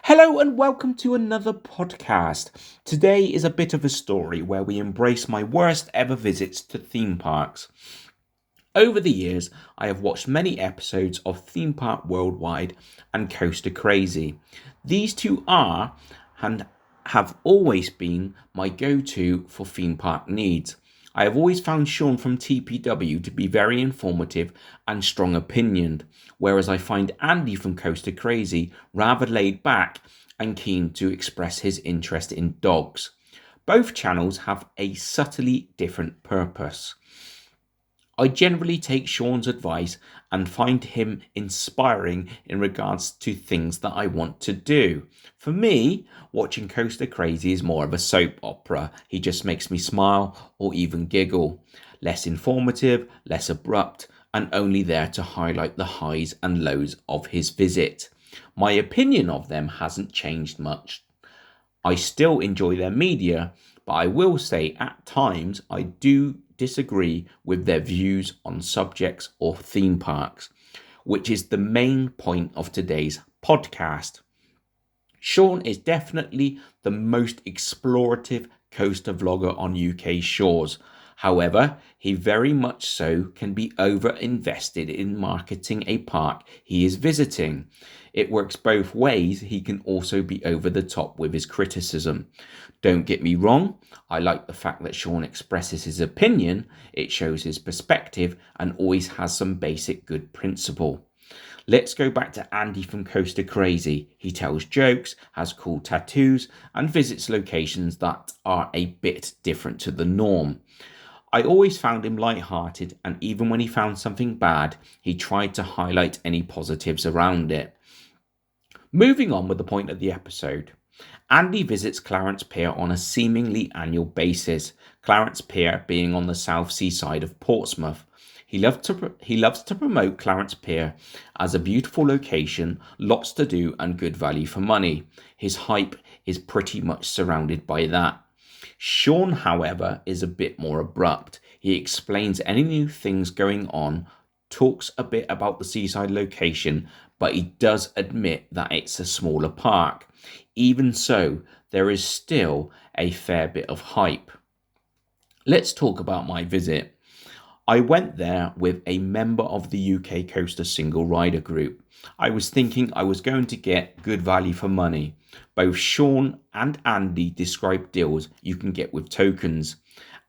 Hello and welcome to another podcast. Today is a bit of a story where we embrace my worst ever visits to theme parks. Over the years, I have watched many episodes of Theme Park Worldwide and Coaster Crazy. These two are and have always been my go-to for theme park needs. I have always found Sean from TPW to be very informative and strong opinioned, whereas I find Andy from Coaster Crazy rather laid back and keen to express his interest in dogs. Both channels have a subtly different purpose. I generally take Sean's advice and find him inspiring in regards to things that I want to do. For me, watching Coaster Crazy is more of a soap opera. He just makes me smile or even giggle. Less informative, less abrupt, and only there to highlight the highs and lows of his visit. My opinion of them hasn't changed much. I still enjoy their media, but I will say at times I do disagree with their views on subjects or theme parks, which is the main point of today's podcast. Sean is definitely the most explorative coaster vlogger on UK shores. However, he very much so can be over-invested in marketing a park he is visiting. It works both ways. He can also be over the top with his criticism. Don't get me wrong, I like the fact that Sean expresses his opinion. It shows his perspective and always has some basic good principle. Let's go back to Andy from Coaster Crazy. He tells jokes, has cool tattoos, and visits locations that are a bit different to the norm. I always found him light-hearted, and even when he found something bad, he tried to highlight any positives around it. Moving on with the point of the episode. Andy visits Clarence Pier on a seemingly annual basis, Clarence Pier being on the south seaside of Portsmouth. He loves to promote Clarence Pier as a beautiful location, lots to do and good value for money. His hype is pretty much surrounded by that. Sean, however, is a bit more abrupt. He explains any new things going on, talks a bit about the seaside location, but he does admit that it's a smaller park. Even so, there is still a fair bit of hype. Let's talk about my visit. I went there with a member of the UK Coaster Single Rider group. I was thinking I was going to get good value for money. Both Sean and Andy describe deals you can get with tokens.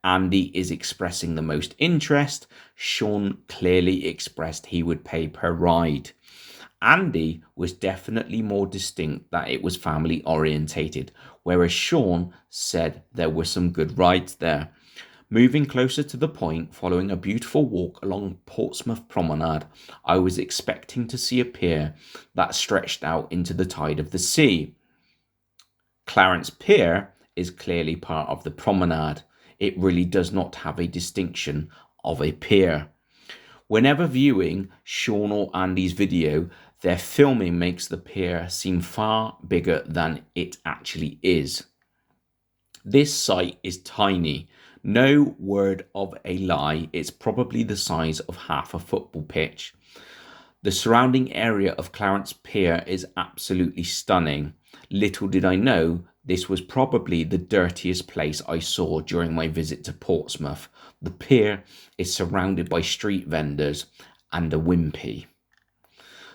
Andy is expressing the most interest. Sean clearly expressed he would pay per ride. Andy was definitely more distinct that it was family orientated, whereas Sean said there were some good rides there. Moving closer to the point, following a beautiful walk along Portsmouth Promenade, I was expecting to see a pier that stretched out into the tide of the sea. Clarence Pier is clearly part of the promenade. It really does not have a distinction of a pier. Whenever viewing Sean or Andy's video, their filming makes the pier seem far bigger than it actually is. This site is tiny. No word of a lie, it's probably the size of half a football pitch. The surrounding area of Clarence Pier is absolutely stunning. Little did I know, this was probably the dirtiest place I saw during my visit to Portsmouth. The pier is surrounded by street vendors and a wimpy.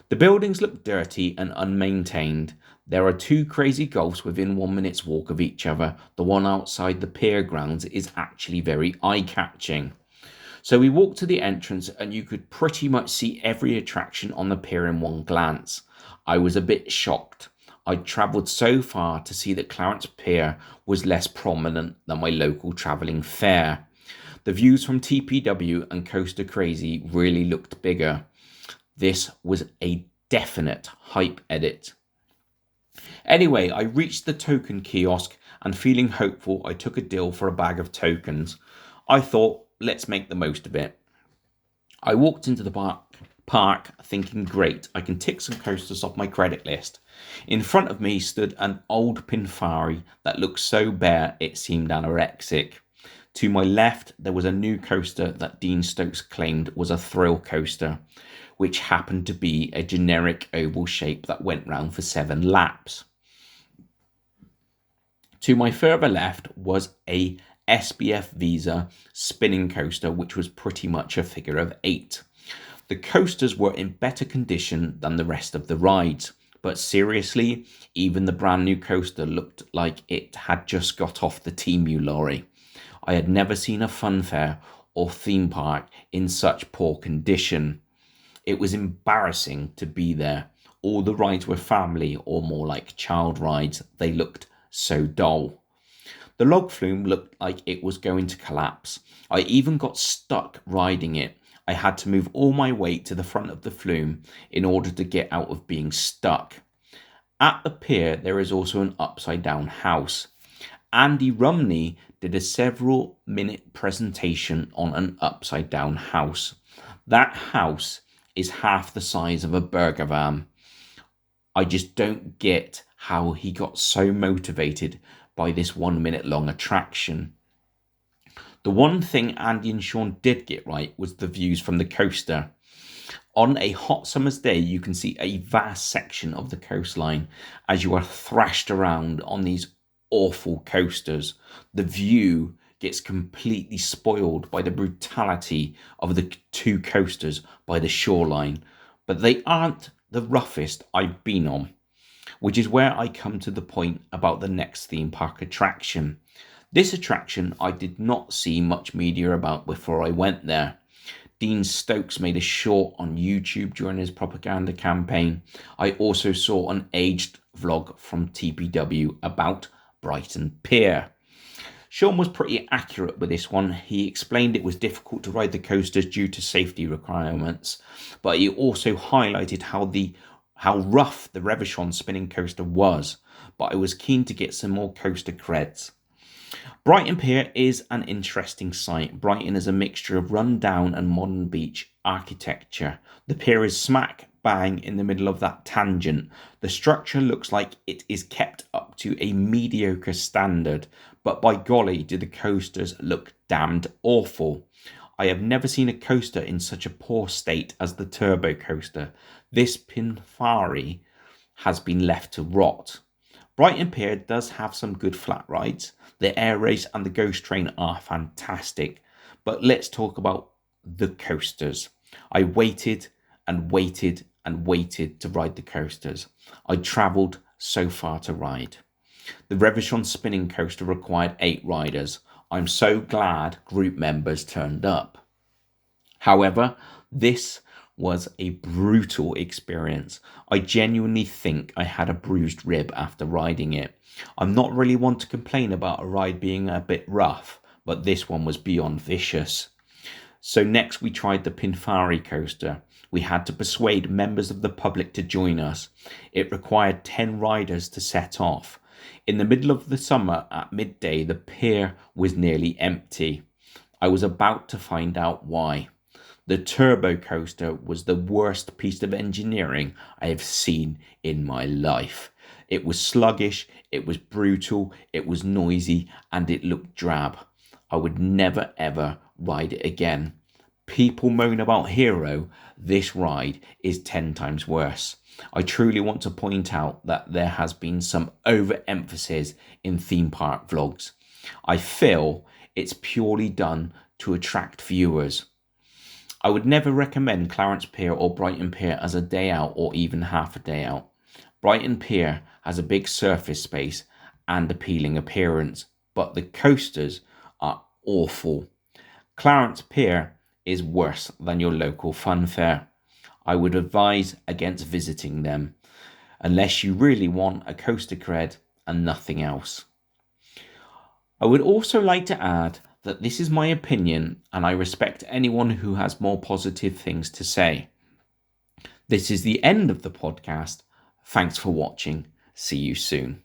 The buildings look dirty and unmaintained. There are two crazy golfs within 1 minute's walk of each other. The one outside the pier grounds is actually very eye-catching. So we walked to the entrance and you could pretty much see every attraction on the pier in one glance. I was a bit shocked. I'd travelled so far to see that Clarence Pier was less prominent than my local travelling fair. The views from TPW and Coaster Crazy really looked bigger. This was a definite hype edit. Anyway, I reached the token kiosk and feeling hopeful, I took a deal for a bag of tokens. I thought, let's make the most of it. I walked into the park thinking, great, I can tick some coasters off my credit list. In front of me stood an old Pinfari that looked so bare it seemed anorexic. To my left, there was a new coaster that Dean Stokes claimed was a thrill coaster, which happened to be a generic oval shape that went round for 7 laps. To my further left was a SBF Visa spinning coaster, which was pretty much a figure of 8. The coasters were in better condition than the rest of the rides, but seriously, even the brand new coaster looked like it had just got off the Temu lorry. I had never seen a funfair or theme park in such poor condition. It was embarrassing to be there. All the rides were family or more like child rides. They looked so dull. The log flume looked like it was going to collapse. I even got stuck riding it. I had to move all my weight to the front of the flume in order to get out of being stuck. At the pier, there is also an upside down house. Andy Rumney did a several-minute presentation on an upside down house. That house is half the size of a burger van. I just don't get how he got so motivated by this 1 minute long attraction. The one thing Andy and Sean did get right was the views from the coaster. On a hot summer's day, you can see a vast section of the coastline as you are thrashed around on these awful coasters. The view gets completely spoiled by the brutality of the two coasters by the shoreline, but they aren't the roughest I've been on, which is where I come to the point about the next theme park attraction. This attraction I did not see much media about before I went there. Dean Stokes made a short on YouTube during his propaganda campaign. I also saw an aged vlog from TPW about Brighton Pier. Sean was pretty accurate with this one. He explained it was difficult to ride the coasters due to safety requirements, but he also highlighted how rough the Reverchon Spinning Coaster was, but I was keen to get some more coaster creds. Brighton Pier is an interesting site. Brighton is a mixture of run-down and modern beach architecture. The pier is smack bang in the middle of that tangent. The structure looks like it is kept up to a mediocre standard, but by golly, do the coasters look damned awful. I have never seen a coaster in such a poor state as the turbo coaster. This Pinfari has been left to rot. Brighton Pier does have some good flat rides. The air race and the ghost train are fantastic. But let's talk about the coasters. I waited and waited and waited to ride the coasters. I travelled so far to ride. The Reverchon Spinning Coaster required 8 riders. I'm so glad group members turned up. However, this was a brutal experience. I genuinely think I had a bruised rib after riding it. I'm not really one to complain about a ride being a bit rough, but this one was beyond vicious. So next we tried the Pinfari coaster. We had to persuade members of the public to join us. It required 10 riders to set off. In the middle of the summer at midday, the pier was nearly empty. I was about to find out why. The turbo coaster was the worst piece of engineering I have seen in my life. It was sluggish, it was brutal, it was noisy, and it looked drab. I would never ever ride it again. People moan about Hero, this ride is 10 times worse. I truly want to point out that there has been some overemphasis in theme park vlogs. I feel it's purely done to attract viewers. I would never recommend Clarence Pier or Brighton Pier as a day out or even half a day out. Brighton Pier has a big surface space and appealing appearance, but the coasters are awful. Clarence Pier is worse than your local fun fair. I would advise against visiting them, unless you really want a coaster cred and nothing else. I would also like to add that this is my opinion and I respect anyone who has more positive things to say. This is the end of the podcast. Thanks for watching. See you soon.